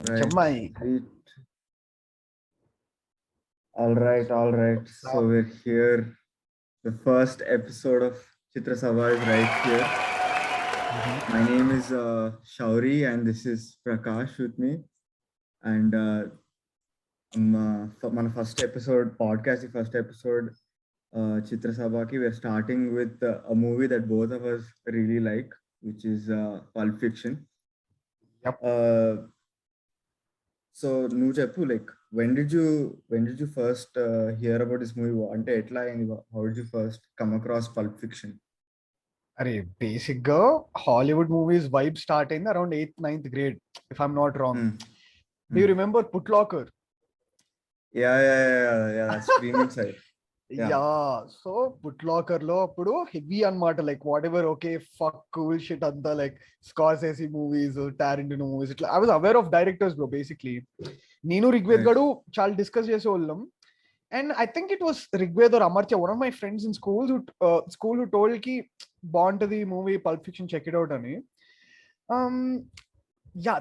Right. Chammai. All right. So we're here. The first episode of Chitra Sabha is right here. My name is Shourie and this is Prakash with me. And మన first episode podcast, the first episode Chitra Sabha ki, we're starting with a movie that both of us really like, which is Pulp Fiction. Yep. So నువ్వు చెప్పు, like when did you first hear about this movie? అంటే ఎట్లా అయింది? How did you first come across Pulp Fiction? అరే basic గా Hollywood movies vibe start అయింది around 8th 9th grade if I'm not wrong. Do you remember Put Locker? Yeah, that's premium side. So put locker లో అప్పుడు heavy అన్నమాట, like whatever okay fuck cool shit అంతా, like Scorsese movies, Tarantino movies, ఇట్లా I was aware of directors bro. Basically నేను రిగ్వేద్ గడు చాలా discuss చేసేవాళ్ళం, and I think it was Rigved or Amartya, one of my friends in school who told కి బాగుంటది movie Pulp Fiction, check it out అని.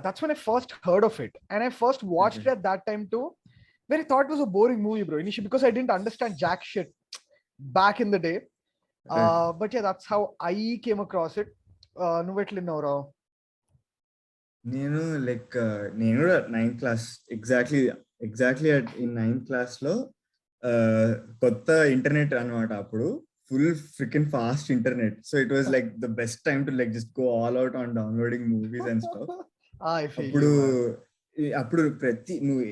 That's when I first heard of it, and I first watched it at that time too, when I thought it was a boring movie, bro, initially, because I didn't understand jack shit back in the day. But yeah, that's how I came across it. నువ్వు ఎట్లున్నావురా? నేను కూడా 9th class exactly in 9th class లో కొత్త internet అన్నమాట. అప్పుడు full freaking fast internet, so it was like the best time to like just go all out on downloading movies and stuff. అప్పుడు ప్రతి నువ్వు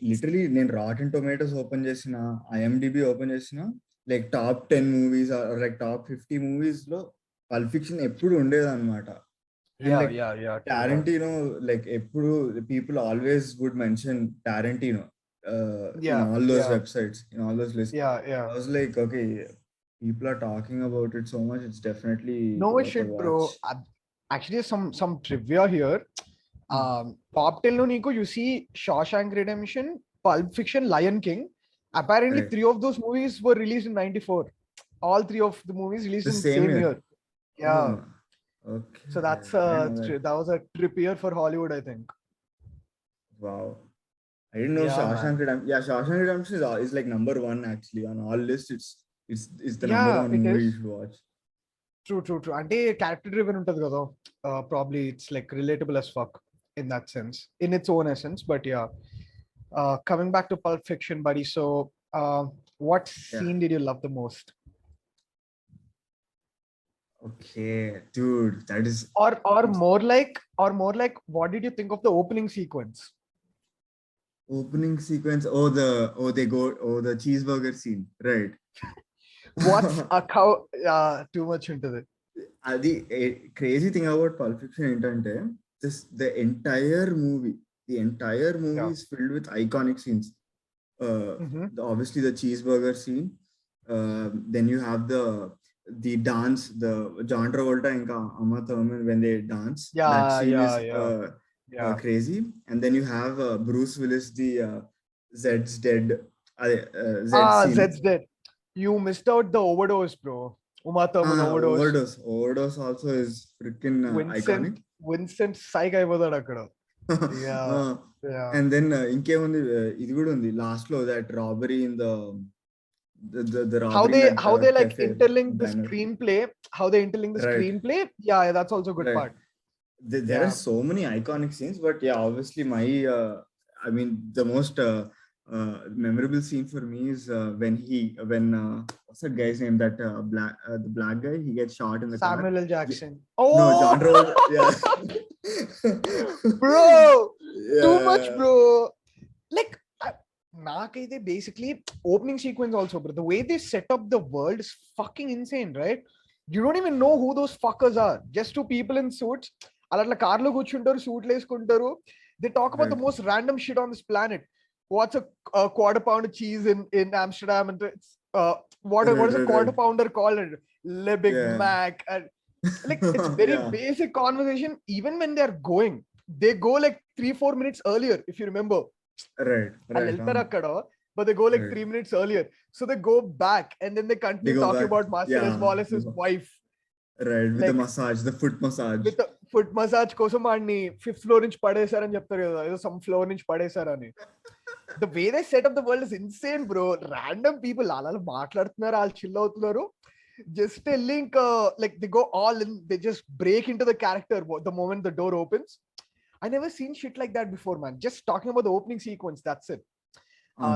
లిటరలీ నేను రాటన్ టొమాటోస్ ఓపెన్ చేసిన, IMDb open చేసిన, like top 10 movies like top 50 movies లో Pulp Fiction ఎప్పుడు ఉండేది అనమాట. టారెంటినో లైక్ ఎప్పుడు people always would mention Tarantino in all those websites, in all those lists. I was like, okay, people are talking about it so much, it's definitely no shit bro. Actually some trivia here. Top 10 lo neeku you see Shawshank Redemption, Pulp Fiction, Lion King. Apparently 3 of those movies were released in 94. All 3 of the movies released in the same year. Yeah. Okay. So that was a trip year for Hollywood, I think. Wow. I didn't know Shawshank Redemption. Yeah, Shawshank Redemption is like number 1 actually on all lists. It's the number 1 movie you should watch. True. అంటే character driven ఉంటది కదా, probably it's like relatable as fuck in that sense, in its own essence. But yeah, coming back to Pulp Fiction, buddy, so what scene did you love the most? Okay, dude, that is or more like what did you think of the opening sequence? The cheeseburger scene, right? What's a cow too much into it? The crazy thing about Pulp Fiction ఏంటంటే the entire movie is filled with iconic scenes. Obviously the cheeseburger scene, then you have the dance, the John Travolta and Uma Thurman when they dance. That scene is crazy. And then you have Bruce Willis, the Zed's Dead scene. Zed's Dead. You missed out the overdose, bro. Uma Thurman overdose also is freaking iconic. Vincent psych అయిపోతాడు అక్కడ. And then ఇంకేముంది, ఇది కూడా ఉంది last లో, that robbery in the robbery, how they like interlink the screenplay, screenplay. Yeah, that's also a good part. There are so many iconic scenes, but yeah, obviously I mean the most memorable scene for me is when what's that guy's name, that the black guy, he gets shot in the Samuel car. L. Jackson. No, John Travolta. Yeah. Bro, too much bro. Like naakaithe basically opening sequence also, bro, the way they set up the world is fucking insane, right? You don't even know who those fuckers are. Just 2 people in suits అలా car లో కూర్చుంటారు, సూట్లు వేసుకుంటారు. They talk about the most random shit on this planet. What's a quarter pound of cheese in Amsterdam, and it's what is a quarter pounder called? Le Big Mac. And like it's very basic conversation. Even when they go like 3-4 minutes earlier, if you remember. Right. But they go like 3 minutes earlier, so they go back and then they continue talking about Marcellus Wallace's wife. Right, with the Like, massage, the foot massage. With foot massage కోసం వాడిని 5th floor నుంచి పడేశారని చెప్తారు కదా, ఏదో some floor నుంచి పడేశారని. The way they set up the world is insane, bro. Random people అలా మాట్లాడుతున్నారు, వాళ్ళు చిల్ అవుతున్నారు. Just a link, like they go all in, they just break into the character the moment the door opens. I never seen shit like that before, man. Just talking about the opening sequence, that's it.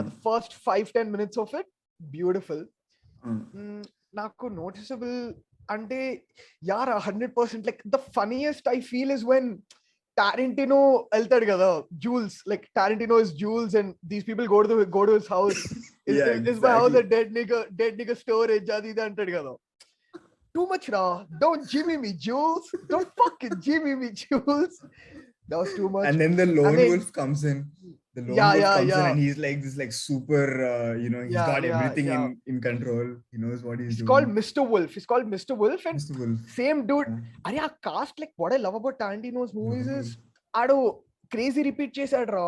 The first 5-10 minutes of it, beautiful. Naku noticeable ante yaar 100%, like the funniest I feel is when Tarantino eltadu kada, Jules, like Tarantino is Jules and these people go to his house. Is my house a dead nigga storage adi ida antadu kada. Too much ra, don't jimmy me Jules, don't fucking jimmy me Jules. That was too much. And then the lone wolf comes in. The lone wolf comes in and he's like this, like super, he's got everything in control. He knows what he's doing. He's called Mr. Wolf. He's called Mr. Wolf, and Mr. Wolf. Same dude. Arey, a cast, like what I love about Tarantino's movies is ado crazy repeat chesadu ra.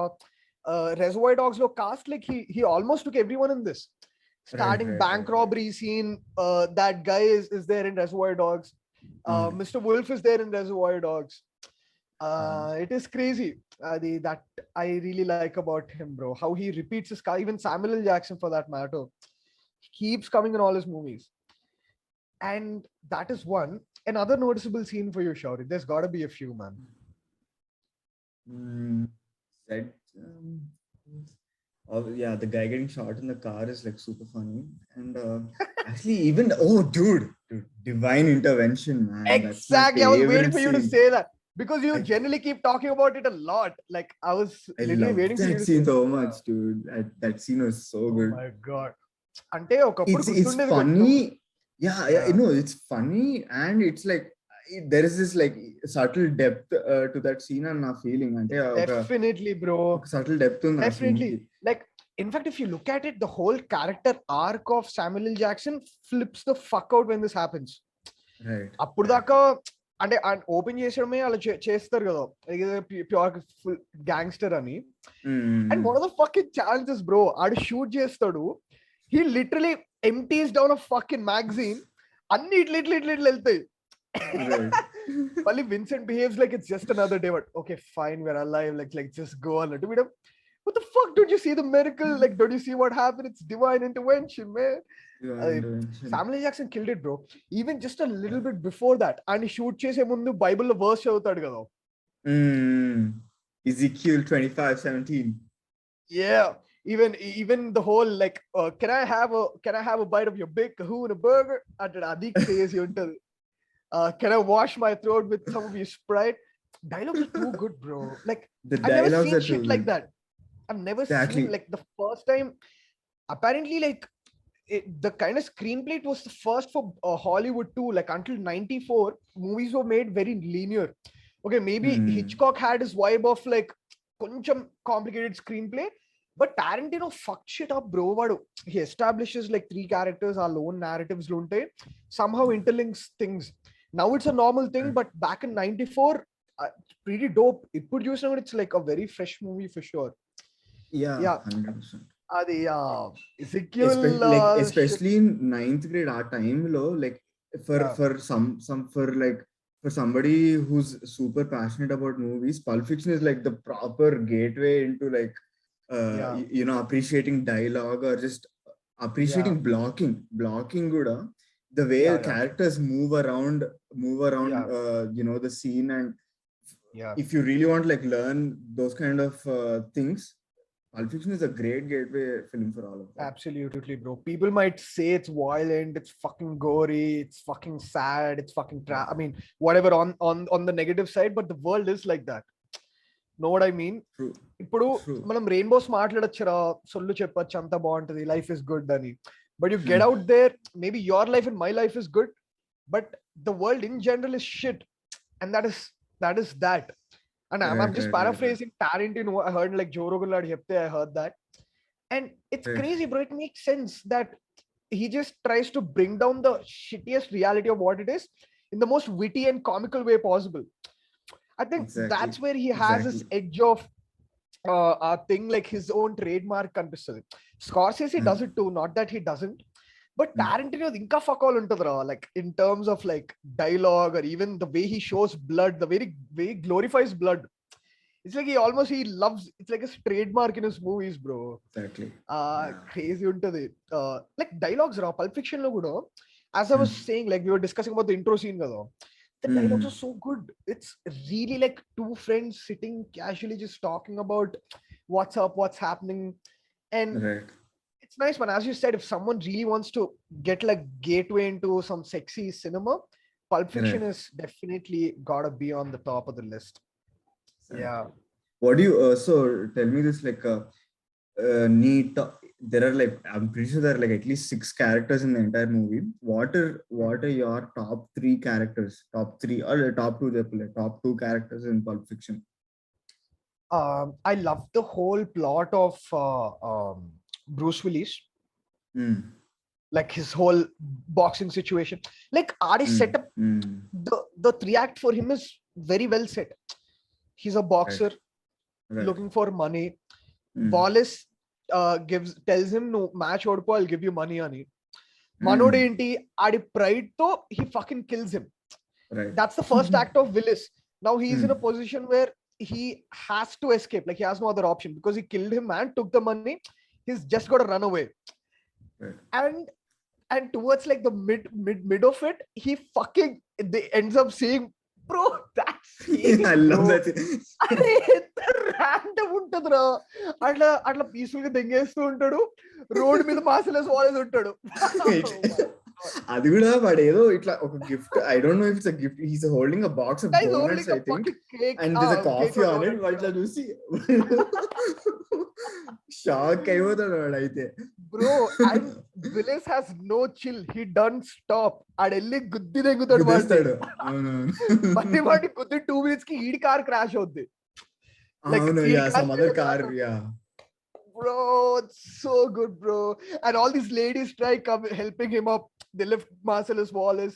Reservoir Dogs lo cast, like he almost took everyone in this. Starting bank robbery scene, that guy is there in Reservoir Dogs. Mr. Wolf is there in Reservoir Dogs. It is crazy. That I really like about him, bro. How he repeats his car. Even Samuel L. Jackson, for that matter, he keeps coming in all his movies. And that is one. Another noticeable scene for you, Shourie. There's got to be a few, man. The guy getting shot in the car is like super funny. And actually, even dude, divine intervention, man. Exactly. I was waiting for you to say that. Because you generally keep talking about it a lot. Like I was literally waiting for you to that scene so much, dude. That scene was so good. Oh my god. Ante okappudu it's funny. Yeah, it's funny, and it's like there is this like subtle depth to that scene and na feeling. Ante definitely, bro. Subtle depth on definitely. Like in fact, if you look at it, the whole character arc of Samuel L. Jackson flips the fuck out when this happens. Right. Appudu daka అంటే open చేసడమే అలా చేస్తారు కదా, pure full gangster అని. And one of the fucking chances bro, ఆడు shoot చేస్తాడు, he literally empties down a fucking magazine, అన్ని ఇట్లా వెళ్తాయి. మళ్ళీ Vincent behaves like it's just another day, but okay fine we're alive, like just go అన్నట్టు. వీడు what the fuck, don't you see the miracle? Like, don't you see what happened? It's divine intervention, man. Samuel L. Jackson killed it, bro. Even just a little bit before that, and he shoot chese mundu Bible lo verse chadutadu kada. Ezekiel 25:17. Yeah, even the whole like, can I have a bite of your big kahuna and a burger? Adi crazy untadi. Can I wash my throat with some of your Sprite? Dialogues are too good, bro. Like, I've never seen shit like that. I've never seen, like, the first time, apparently, like, the kind of screenplay, it was the first for Hollywood too. Like, until 94, movies were made very linear. Okay, maybe Hitchcock had his vibe of like koncham complicated screenplay, but Tarantino fucked shit up, bro. He establishes like 3 characters, our own narratives lo untayi, somehow interlinks things. Now it's a normal thing, but back in 94, pretty dope. Ippudu chusina, it's like a very fresh movie for sure. Yeah, 100%. Adi Ezekiel, especially in 9th grade, our time lo, like for somebody who's super passionate about movies, Pulp Fiction is like the proper gateway into like appreciating dialogue or just appreciating blocking kuda, the way characters move around the scene. And if you really want to like learn those kind of things, Pulp Fiction is a great gateway film for all of that. Absolutely, bro. People might say it's violent, it's fucking gory, it's fucking sad, it's fucking I mean, whatever on the negative side, but the world is like that. Know what I mean? Ippudu manam rainbows maatladachara, sollu cheppachchu anta baaguntadi, life is good ani. But you get out there, maybe your life and my life is good, but the world in general is shit, and that is that. And I'm just paraphrasing Tarantino. I heard like Joe Rogan chepte, I heard that. And it's crazy, bro. It makes sense that he just tries to bring down the shittiest reality of what it is in the most witty and comical way possible. I think that's where he has his edge of a thing, like his own trademark. Scorsese does it too, not that he doesn't. But Tarantino ఇంకా fuck all ఉంటదిరా, like in terms of like dialogue or even the way he shows blood, the way he glorifies blood. It's like he loves, it's like a trademark in his movies, bro. Exactly. Crazy untadi. Like dialogues ra Pulp Fiction lo kuda, as I was saying, like we were discussing about the intro scene kada, the dialogues are so good. It's really like two friends sitting casually just talking about what's up, what's happening. And it's nice, man. As you said, if someone really wants to get like gateway into some sexy cinema, Pulp Fiction is definitely gotta be on the top of the list. Yeah. What do you so tell me this, like neat, there are like, I'm pretty sure there are like at least 6 characters in the entire movie. What are your top 3 characters, top 3 or top 2, top 2 characters in Pulp Fiction? I love the whole plot of Bruce Willis. Like his whole boxing situation, like Adi set up the 3-act for him is very well set. He's a boxer looking for money. Wallace tells him, no match odko, I'll give you money ani. Manode enti adi pride to he fucking kills him. That's the first act of Willis. Now he's in a position where he has to escape, like he has no other option because he killed him and took the money. He's just got to run away. And towards like the mid of it, he fucking ends up saying, bro, that's I love that. అరే ఎంత random ఉంటదిరా, అట్లా peaceful గా దెంగేస్తూ ఉంటాడు, road మీద మాసలెస్ వాలేసి ఉంటాడు. అది కూడా వాడు ఏదో ఇట్లా ఒక gift, I don't know if it's a gift, he's holding a box of donuts I think, and there is a coffee on it. వాడు ఇట్లా చూసి షాక్ అయిపోతాడు వాడు అయితే. Bro, and Willis has no chill, he don't stop. ఆడెళ్ళి గుద్ది దెంగుతాడు వాడు. మళ్ళీ వాడి గుద్ది 2 minutes కి ఈడి కార్ క్రాష్ అవుద్ది. అవును, yeah, some other car, yeah. Bro, it's so good, bro. And all these ladies try helping him up. They lift Marcellus Wallace.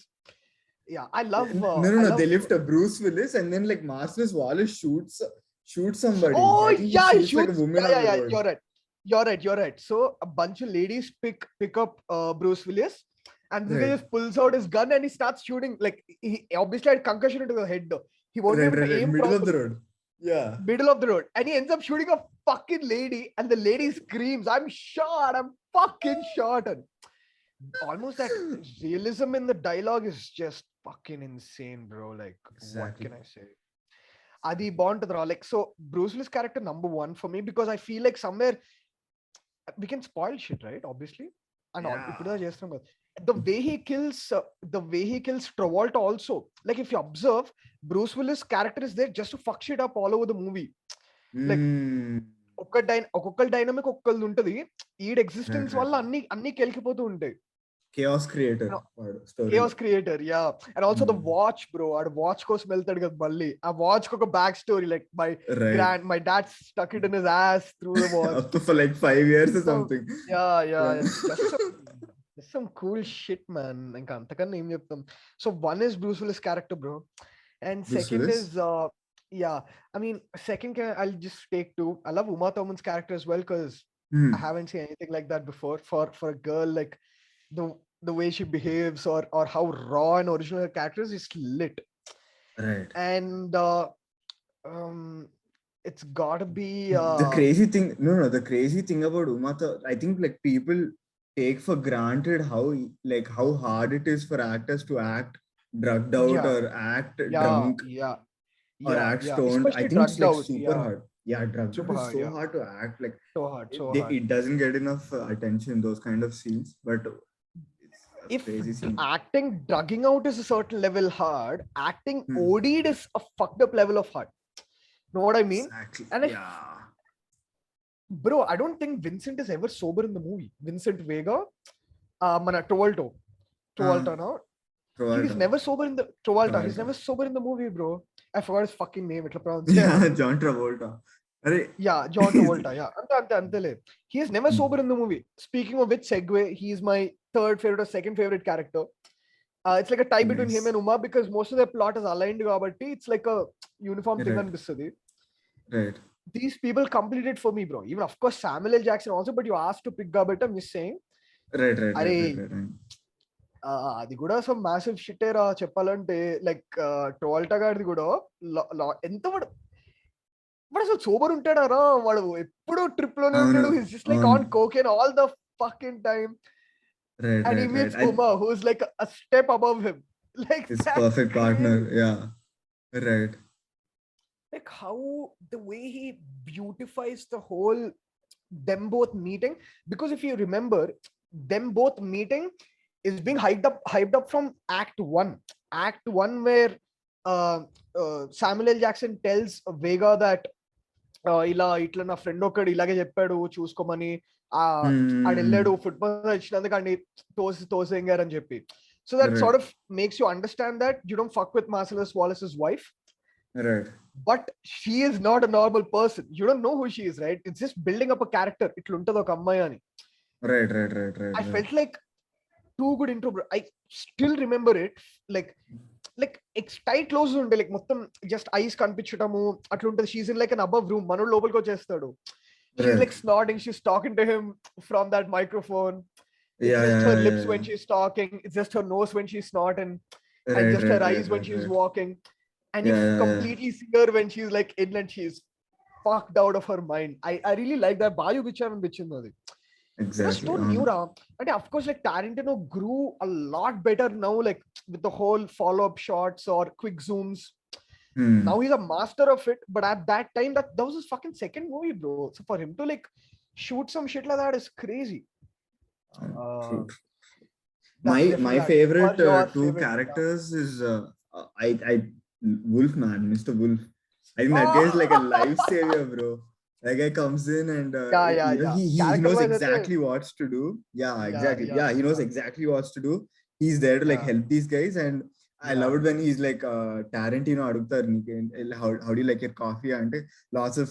Yeah, I love. No, they lift Bruce Willis, and then like Marcellus Wallace shoots somebody. Oh yeah, he shoots. Like a woman. Yeah, you're right. So a bunch of ladies pick up Bruce Willis, and this guy just pulls out his gun and he starts shooting. Like he obviously had concussion into the head. He won't be able to aim middle of the road. Yeah, middle of the road, and he ends up shooting a fucking lady, and the lady screams, I'm fucking shot. And almost that realism in the dialogue is just fucking insane, bro. Like, exactly. What can I say? Adi bond to the like, so Bruce Willis character number 1 for me, because I feel like somewhere we can spoil shit, right? Obviously. And the way he kills Travolta also, like if you observe, Bruce Willis character is there just to fuck shit up all over the movie. Like ఒక్కొక్క dynamic ఒక్కళ్ళు ఉంటది, ఈడ్ existence వల్ల అన్ని కెలికిపోతూ ఉంటాయి. chaos creator, yeah. And also the watch, bro, ఆడ watch కోసం వెళ్తాడు కదా, మళ్ళీ ఆ వాచ్ కి ఒక back story, like my dad stuck it in his ass through the watch for like 5 years or something. Yeah. That's some cool shit, man. ఇంకా అంతకన్నా ఏం చెప్తాం. So one is Bruce Willis character, bro, and second is yeah, I mean, second I'll just take 2. I love Uma Thurman's character as well, because I haven't seen anything like that before for a girl. Like the way she behaves or how raw and original her character is lit. Right. And it's gotta be the crazy thing. No, the crazy thing about Uma Thurman, I think like people take for granted how hard it is for actors to act drugged out or act drunk. Or act stoned. Especially I think it's like super out, hard. Yeah, drugged out is so hard to act. Like so hard. It doesn't get enough attention, those kind of scenes. But if crazy scene. Acting drugging out is a certain level hard, acting OD'd is a fucked up level of hard. Know what I mean? Exactly. And bro, I don't think Vincent is ever sober in the movie. Vincent Vega, mana Travolta now. He's never sober in the Travolta. He's never sober in the movie, bro. I forgot his fucking name. It's pronounced. Yeah, John Travolta. Yeah, John Travolta. Yeah, antale. He is never sober in the movie. Speaking of which, segue. He is my third favorite or second favorite character. It's like a tie between him and Uma, because most of their plot is aligned. Kabatti, it's like a uniform thing on this. Right. These people completed for me, bro. Even of course Samuel L. Jackson also, but you asked to pick Gabetta. I'm just saying, right right అరే right right right అది కూడా some massive shit రా చెప్పాలంటే. Like ట్రోల్టా గారిది కూడా ఎంత వాడు అసలు సోబర్ ఉంటాడారా? వాడు ఎప్పుడు ట్రిప్ లోనే అవును ఉంటాడు. హిస్ జస్ట్ లైక్ అవును on cocaine all the fucking time. Right And he right right meets Uma, who's like a step above him. Like his that's perfect crazy. Partner yeah right Like how the way he beautifies the whole them both meeting. Because if you remember, them both meeting is being hyped up from act 1 where uh, Samuel L. Jackson tells Vega that ఇలా ఇట్లా నా friend ఒకడు ఇలాగే చెప్పాడు చూసుకోమని, ఆడు వెళ్ళాడు football ఇచ్చినందుకు ఆడిని తోసేంగారు అని చెప్పి. So that sort of makes you understand that you don't fuck with Marsellus Wallace wife, but she is not a normal person. You don't know who she is, right? It's just building up a character. ఇట్లా ఉంటది ఒక అమ్మాయి అని. I felt like too good intro, bro. I still remember it. Like tight clothes ఉండే, like మొత్తం just ice కనిపించటము అట్లా ఉంటది. She's in like an above room, మనోడు లోపలికి వచ్చేస్తాడు. She's like snorting, she's talking to him from that microphone. It's just her lips when she's talking, it's just her nose when she's snorting, and just her eyes when she's walking. And you completely see her when she's like in and she's fucked out of her mind. I really like that. Bayu Bicharan bichinnadi. Exactly. It was so new, and of course, like Tarantino grew a lot better now, like with the whole follow-up shots or quick zooms. Now he's a master of it, but at that time, that was his fucking second movie, bro. So for him to like shoot some shit like that is crazy. My favorite two favorite characters is I Wolf man, Mr. Wolf. I think that guy is like a life savior, bro. That guy comes in and he knows exactly what to do. Exactly. He knows exactly what to do. He's there to like help these guys, and I love it when he's like Tarantino adugtaru how do you like your coffee ante lots of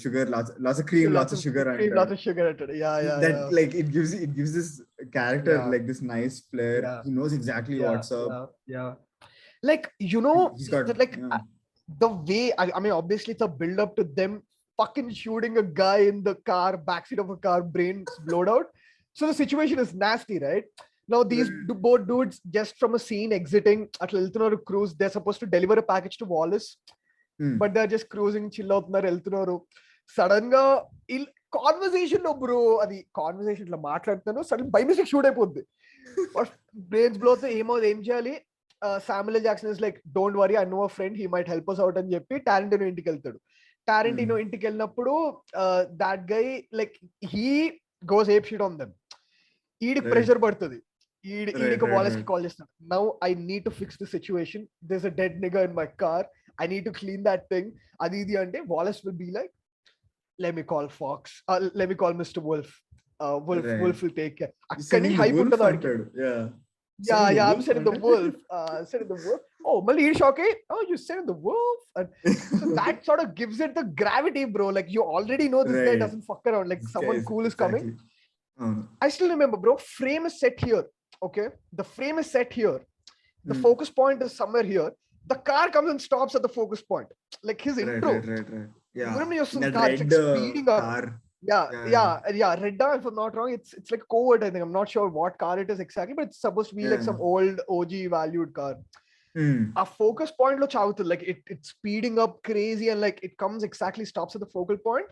sugar, lots of cream, lots of sugar ante lots of sugar ante that like it gives this character like this nice flair. He knows exactly what's up. Like you know, he's got like the way I mean obviously it's a build up to them fucking shooting a guy in the car, backseat of a car, brains blowed out. So the situation is nasty, right? Now these both dudes just from a scene exiting atla eltunaru cruise. They're supposed to deliver a package to Wallace, but they're just cruising, chill outunnaru, eltunaru. Sudden ga conversation lo bro, adi conversation la maatladutanu, sudden by mistake shoot అయిపోద్ది. Brains blow తో ఏం చేయాలి? Samuel L. Jackson is like, don't worry, I know a friend, he might help us out అని చెప్పి Tarantino ఇంటికి వెళ్తాడు. Tarantino ఇంటికి వెళ్ళినప్పుడు that guy like he goes ape shit on them. ఈడికి ప్రెషర్ పడుతుంది. ఈడికి వాలెస్ కి కాల్ చేస్తాడు. Now I need to fix the situation, there is a dead nigger in my car, I need to clean that thing. అది ఇది అంటే Wallace will be like, let me call fox, let me call mister Wolf, Wolf will take care. అక్కడి hype ఉంటుంది వాడికి. I'm sending the wolf. Sending the wolf. Oh, mali you're shocking. Oh, you sending the wolf. And so that sort of gives it the gravity, bro. Like you already know this guy doesn't fuck around. Like someone cool is coming. I still remember, bro. Frame is set here. Okay, the frame is set here. The focus point is somewhere here. The car comes and stops at the focus point. Like his intro. Right. Yeah. You remember your car like speeding up. Car. Yeah. Red, if I'm not wrong, it's like a covert. I think I'm not sure what car it is exactly, but it's supposed to be like some old OG valued car. A focus point lo chavutu, like it's speeding up crazy, and like it comes exactly, stops at the focal point.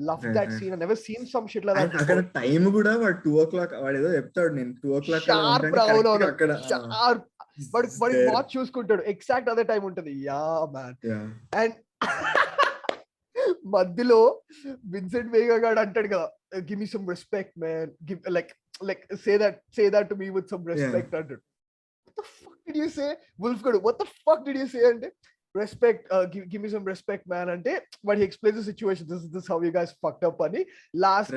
Love that scene. I've never seen some shit like that. అక్కడ time కూడా వాడు 2 o'clock వాడు ఏదో చెప్తాడు, నేను 2 o'clock అక్కడ sharp వాడి watch చూసుకుంటాడు, ఎగ్జాక్ట్ అదే టైం ఉంటది. మ్యాన్. అండ్ మధ్యలో విన్సెంట్ వేగా గాడు అంటాడు కదా, give me some respect man, give like say that to me with some respect అంటాడు. What the fuck did you say? Wolf gadu, what the fuck did you say? అంటే respect, give me some respect man అంటే, but he explains the situation, this is how you guys fucked up అని. Last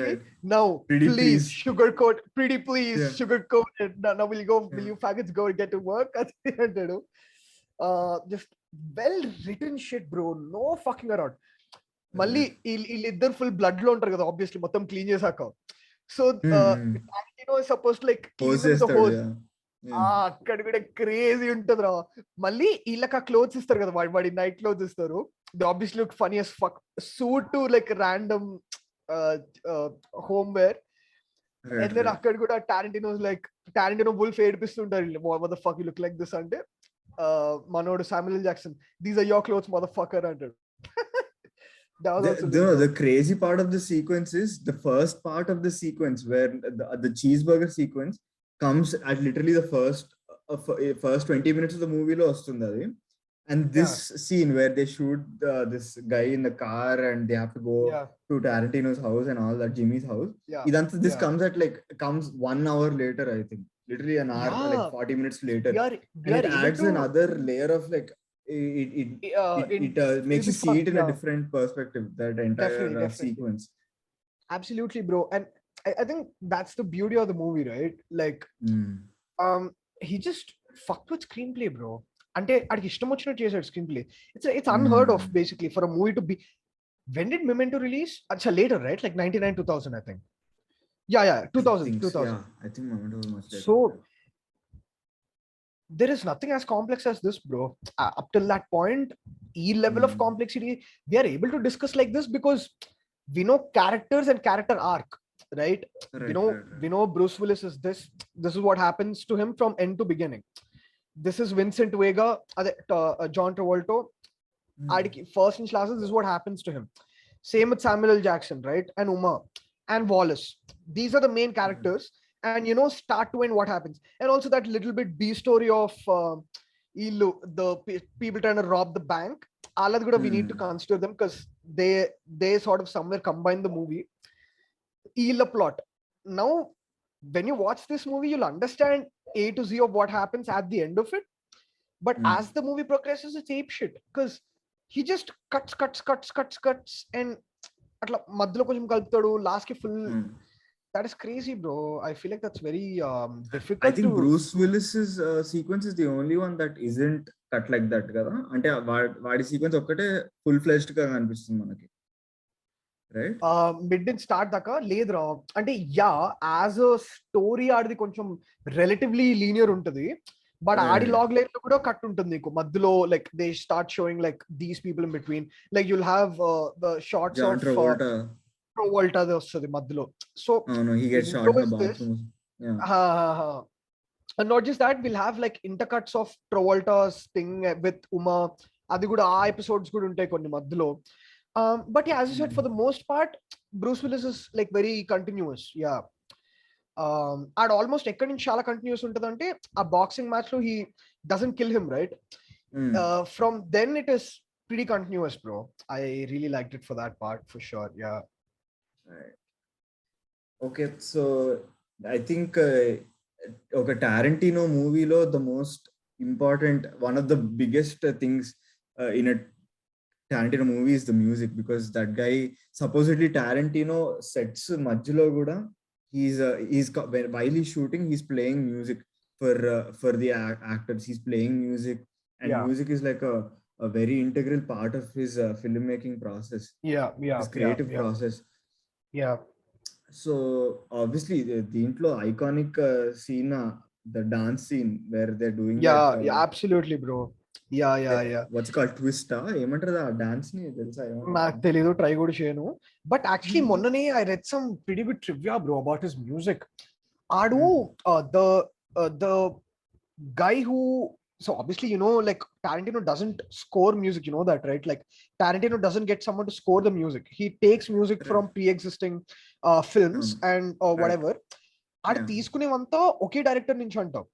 now please sugarcoat, pretty please sugarcoat it. Now will you faggots go get to work అంటాడు. Just well written shit bro, no fucking around. మళ్ళీ వీళ్ళిద్దరు full blood లో ఉంటారు కదా obviously, మొత్తం clean చేశాక. So Tarantino is supposed to like clean the hose. అక్కడ కూడా క్రేజీ ఉంటది రా. మళ్ళీ వీళ్ళకి ఆ క్లోత్స్ ఇస్తారు కదా, వాడి నైట్ క్లోత్స్ ఇస్తారు. They obviously look funny as fuck. Suit to like random home wear. And then అక్కడ కూడా Tarantino's like Tarantino wolf ఏడిపిస్తుంటారు, what the fuck you look like this అంటే మనోడు Samuel L. Jackson, these are your clothes motherfucker అంటాడు. The crazy part of the sequence is the first part of the sequence where the cheeseburger sequence comes at literally the first 20 minutes of the movie lo vastundi adi. And this scene where they shoot this guy in the car and they have to go to Tarantino's house and all that, Jimmy's house. This comes 1 hour later, I think. Literally an hour, like 40 minutes later. And it adds another layer of like, it makes you see it in a different perspective, that entire sequence. Absolutely, bro. And I think that's the beauty of the movie, right? Like, he just fucked with screenplay, bro. అంటే అడికి ఇష్టం వచ్చినట్టు చేశాడు screen play. It's unheard of basically for a movie to be. When did Memento release? Acha later, right? Like 99, 2000, I think. Yeah, 2000. Yeah, I think Memento was much later. So there is nothing as complex as this, bro. Up till that point, level of complexity we are able to discuss like this because we know characters and character arc, right? We know Bruce Willis is this is what happens to him from end to beginning. This is Vincent Vega, John Travolta. First and last, this is what happens to him. Same with Samuel L. Jackson, right? And Uma and Wallace. These are the main characters. And start to end what happens. And also that little bit B story of the people trying to rob the bank. All that we need to consider them because they sort of somewhere combine the movie. The plot. Now, when you watch this movie, you'll understand A to Z of what happens at the end of it. But as the movie progresses, it's ape shit because he just cuts and atla madhlo koncham kalputadu last ki full. That is crazy, bro. I feel like that's very difficult. I think Bruce Willis's sequence is the only one that isn't cut like that kada. Ante vaadi sequence okkate full fledged ga kanipistundi manaki. Right? Mid didn't start daka ledra అంటే as a story ఆడిది కొంచెం relatively linear ఉంటది, but ఆడి log line లో కూడా cut ఉంటుంది నీకు మధ్యలో. Like they start showing like these people in between, like you'll have the shorts of Travolta వస్తుంది మధ్యలో. So he gets shot in the bathroom. And not just that, we'll have like intercuts of Travolta's thing with Uma. అది కూడా ఆ episodes కూడా ఉంటాయి కొన్ని మధ్యలో. But yeah, as you said, for the most part, Bruce Willis is like very continuous. Yeah. And almost ekkadi nunchi chala continuous untadante a boxing match lo he doesn't kill him, right? From then it is pretty continuous, bro. I really liked it for that part for sure. Yeah. Right. Okay, so I think oka Tarantino movie lo the most important, one of the biggest things in a Tarantino movie is the music, because that guy supposedly Tarantino sets madhyalo kuda he's while he's shooting he's playing music for the actors. He's playing music, and music is like a very integral part of his filmmaking process. His creative process. So obviously the iconic scene, the dance scene where they're doing absolutely, bro. What's called twist ఏమంటారు ఆ dance ని తెలుసా? నాకు తెలీదు, try కూడా చేయను. But actually మొన్ననే I read some pretty good trivia bro about his music. ఆడు the guy who, so obviously like Tarantino doesn't score music, you know that, right? Like Tarantino doesn't get someone to score the music. He takes music from pre-existing films and whatever. ఆడ తీసుకునేవంతా ఒకే director నుంచి అంటాం.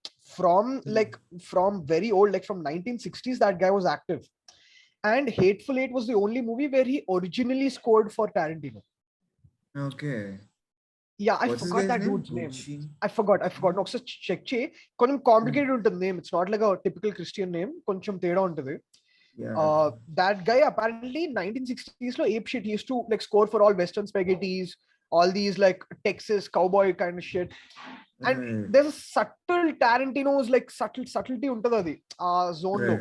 From very old, like from 1960s, that guy was active. And Hateful Eight was the only movie where he originally scored for Tarantino. Okay. Yeah, I forgot that dude's name. I forgot. No, so check che. Koncham complicated untundi name. It's not like a typical Christian name. Koncham teda untadi. That guy apparently 1960s lo ape shit. He used to like score for all Western spaghettis, all these like Texas cowboy kind of shit. And there's a subtle Tarantino's like subtlety untadi adi zone lo,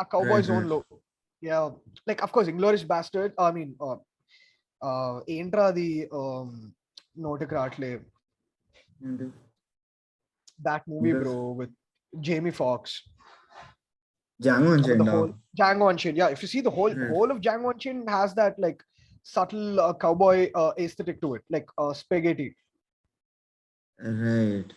a cowboy zone lo. Yeah, like of course Inglourious Bastard, I mean ఏంట్రా అది నోటికి రాట్లే, that movie bro with Jamie Foxx, Django Unchained. Yeah, if you see the whole of Django Unchained has that like subtle cowboy aesthetic to it, like spaghetti. Right.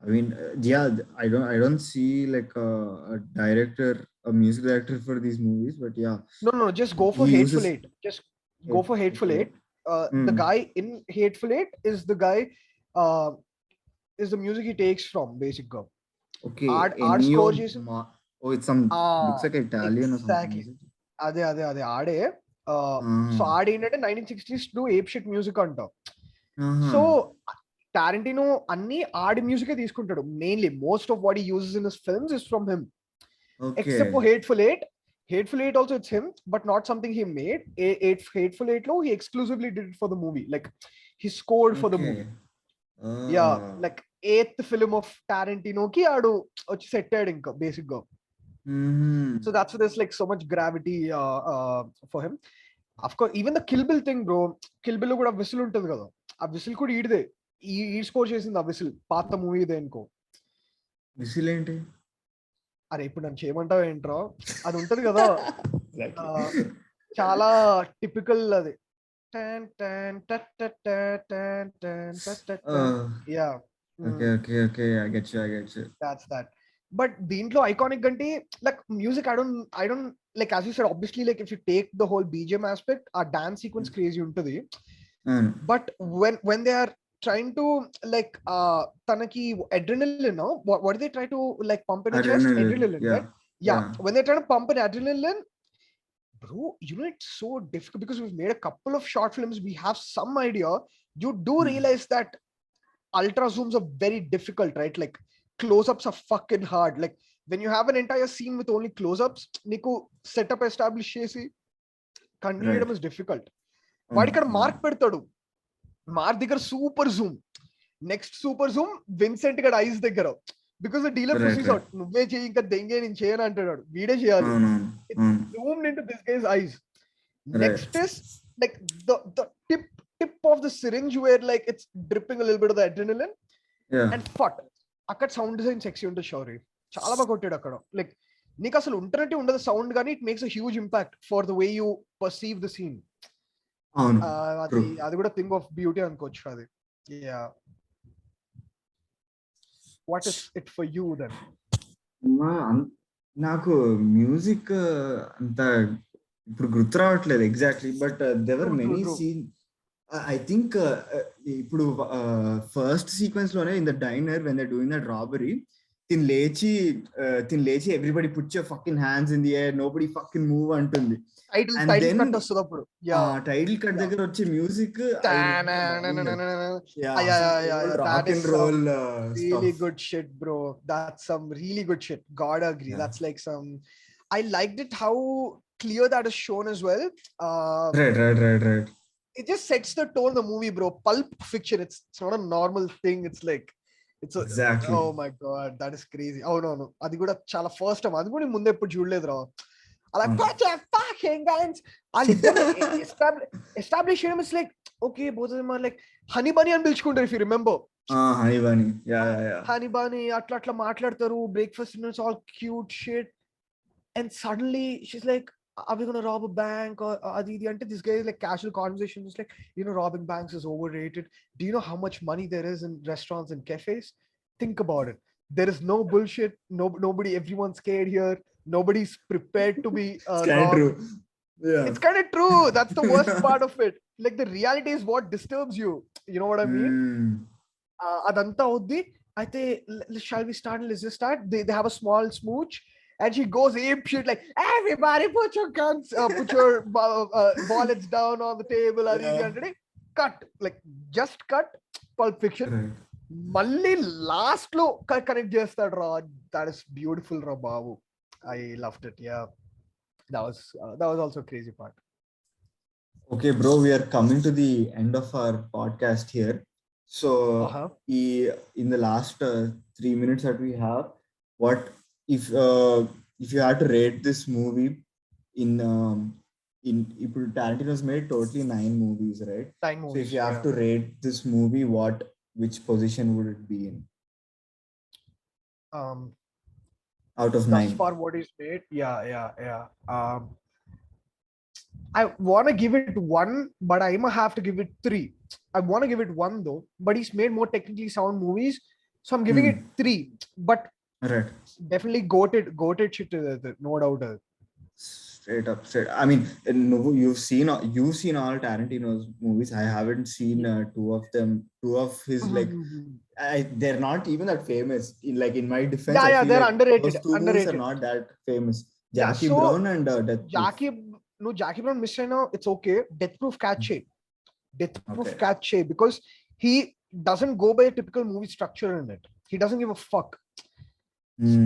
I mean, yeah, I don't see like a director, a music director for these movies, but yeah, No, just go for he Hateful uses. Eight. Just go for Hateful Okay. Eight. The guy in Hateful Eight is the guy, uh, is the music he takes from Basic Girl. Okay. Art Ennio. score చేసి Oh, it's some. Looks ah like Italian or something, exactly is it? అదే ఆడే. So Uh-huh. ఆడేంటంటే 1960s to ape shit music అంట. So Uh-huh. Tarantino అన్ని ఆడి మ్యూజికే తీసుకుంటాడు mainly. Most of what he uses in his films is from him, except for Okay. Hateful Eight. Hateful Eight also it's him, but not something he made. Hateful Eight lo he exclusively did it for the movie. Like he scored for the movie. Okay. Yeah, Ah. like eighth film of Tarantino ki aadu వచ్చి set అయ్యాడు ఇంకా basic గా. So that's why there's like so much gravity for him. Of course, even the Kill Bill thing, bro. Kill Bill లో కూడా whistle ఉంటుంది కదా, ఆ whistle కూడా ఈడిదే. ఈ స్కోర్ చేసింది ఆ విసిల్ పాత మూవీ దే అనుకో. విసిల్ ఏంటి? అరే ఇప్పుడు నన్ను చేయమంటావు ఏంట్రో, అది ఉంటది కదా చాలా టిపికల్ అది. Yeah Okay. I get you. That's that. But దీంట్లో ఐకానిక్ అంటే like music I don't like as you said obviously like if you take the whole BGM aspect ఆ డాన్స్ సీక్వెన్స్ క్రేజీ ఉంటది. But when they are trying to like tanaki adrenaline, no, what do they try to like pump in a chest? Adrenaline, Yeah. right? Yeah, when they try to pump in adrenaline, bro, you know it's so difficult because we've made a couple of short films, we have some idea. You do realize that ultra zooms are very difficult, right? Like close-ups are fucking hard. Like when you have an entire scene with only close-ups, niku setup establish chesi continue Right. చేయడం is difficult. వాడు ఇక్కడ mark పెడతాడు, mark దగ్గర super Zoom, next super Zoom Vincent గడ ice దగ్గర, because the dealer పుషీస్ out, నువ్వే చేయి ఇంకా దెంగే నేను చేయను అంటాడు, వీడే చేయాలి. Zoomed into this guys ice. Next is like the tip of the syringe where like it's dripping a little bit of the adrenaline. And ఫట్ అక్కడ సౌండ్ డిజైన్ సెక్సీ ఉంటుంది శౌరి, చాలా బాగా కొట్టాడు అక్కడ. లైక్ నీకు అసలు ఉంటున్నట్టు ఉండదు సౌండ్, కానీ it makes a huge impact for the way you perceive the scene. అది కూడా థింగ్ ఆఫ్ బ్యూటీ అనుకోవచ్చు అది. Yeah, what is it for you then? నాకు మ్యూజిక్ అంత ఇప్పుడు గుర్తు రావట్లేదు exactly, but there are many scene. I think ఇప్పుడు ఫస్ట్ సీక్వెన్స్ లోనే in the diner when they doing that robbery, తిని లేచి everybody put your fucking hands in the air, nobody fucking move అంటుంది. టైటిల్ కట్ వస్తుంది అప్పుడు, టైటిల్ కట్ దగ్గర వచ్చే music that is roll really good shit, bro. That's some really good shit, god agree. That's like some, I liked it how clear that is shown as well. Right. It just sets the tone of the movie, bro. Pulp Fiction, it's not a normal thing. It's like exactly. Oh my god, that is crazy. Oh no, అది కూడా చాలా first time, అది కూడా ముందు ఎప్పుడు చూడలేదు రా. అలా fucking guns వాళ్ళిద్దరు ఎస్టాబ్లిష్ చేయడం is like okay, both of them are like honey bunny అని పిలుచుకుంటారు, if you remember. Honey bunny అట్లా మాట్లాడతారు, breakfast it's all cute shit, and suddenly she's like are we gonna rob a bank or adi ante this guy is like casual conversation is like, you know, robbing banks is overrated. Do you know how much money there is in restaurants and cafes? Think about it. There is no bullshit, nobody, everyone's scared here, nobody's prepared to be robbed. True. Yeah, it's kind of true. That's the worst part of it. Like the reality is what disturbs you, you know what I mean? Adanta uddi aithe, shall we start? Let's just start. They have a small smooch. And she goes ape shit like, everybody put your guns, put your wallets down on the table. Cut, like just cut. Pulp Fiction. Malli last lo connect chestadu ra. That is beautiful ra babu. I loved it. Yeah, that was also a crazy part. Okay, bro, we are coming to the end of our podcast here. So in the last 3 minutes that we have, what if you had to rate this movie in Tarantino's made totally 9 movies, right? 9 movies. So if you have to rate this movie, which position would it be in? Out of 9. Thus far what is made, yeah. I want to give it 1, but I might have to give it 3. I want to give it 1 though, but he's made more technically sound movies, so I'm giving it 3. But Right. definitely goated shit, no doubt. Straight up. I mean, no, you've seen all Tarantino's movies. I haven't seen two of them. Two of his they're not even that famous. In my defense, I feel they're like underrated. those two movies are not that famous. Jackie Brown and Death Proof. Jackie Brown missed now. It's okay. Death Proof catch Okay. because he doesn't go by a typical movie structure in it. He doesn't give a fuck.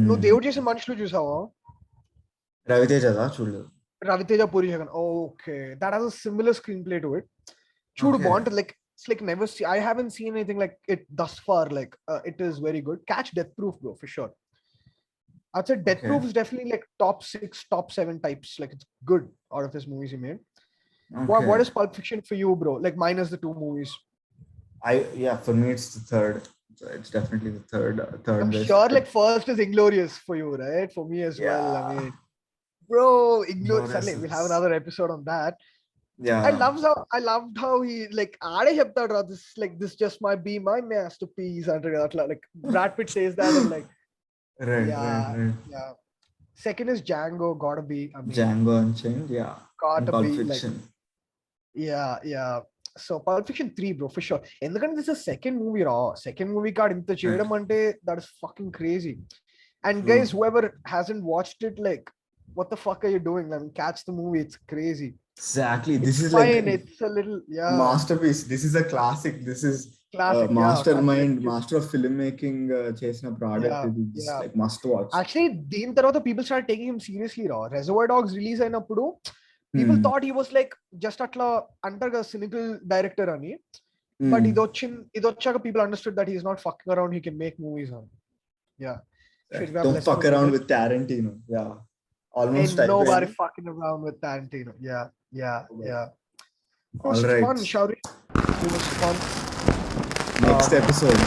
నువ్వు దేవుడు చేసిన మనుషులు చూసావా? Raviteja Puri Jagan. Okay, that has a similar screenplay to it. Chudu Bond, like it's like never see. I haven't seen anything like it thus far. Like it is very good. Catch Death Proof, bro, for sure. I'd say Death Proof is definitely like top 6, top 7 types. Like it's good out of this movies he made. What is Pulp Fiction for you, bro? Like minus the 2 movies. For me it's the third. So it's definitely the third. I'm best. Sure, like first is Inglorious for you, right? For me as well. I mean, bro, Inglorious. We'll have another episode on that. Yeah, I loved how he like aade cheptadu this just might be my masterpiece under like Brad Pitt says that and like right. Yeah. Second is Django, gotta be. I mean, Django Unchained, gotta Pulp be Fiction. Like, yeah. So Pulp Fiction 3, bro, for sure. ఎందుకంటే this is a second movie raw. Second movie card ఇంత చేయడం అంటే that is fucking crazy. And guys, whoever hasn't watched it, like, what the fuck are you doing? I mean, catch the movie. It's crazy. Exactly. This is fine. like it's a little masterpiece. This is a classic. This is classic. Mastermind, master of filmmaking చేసిన product. It's like must watch. Actually, దీని తర్వాత people started taking him seriously raw. Reservoir Dogs release అయినప్పుడు people thought he was like just atla antarga cynical director ani, but idochaka people understood that he is not fucking around. He can make movies on. Don't fuck around with Tarantino. Almost ain't nobody fucking around with Tarantino. All right, fun, Shourie. It was fun. Next episode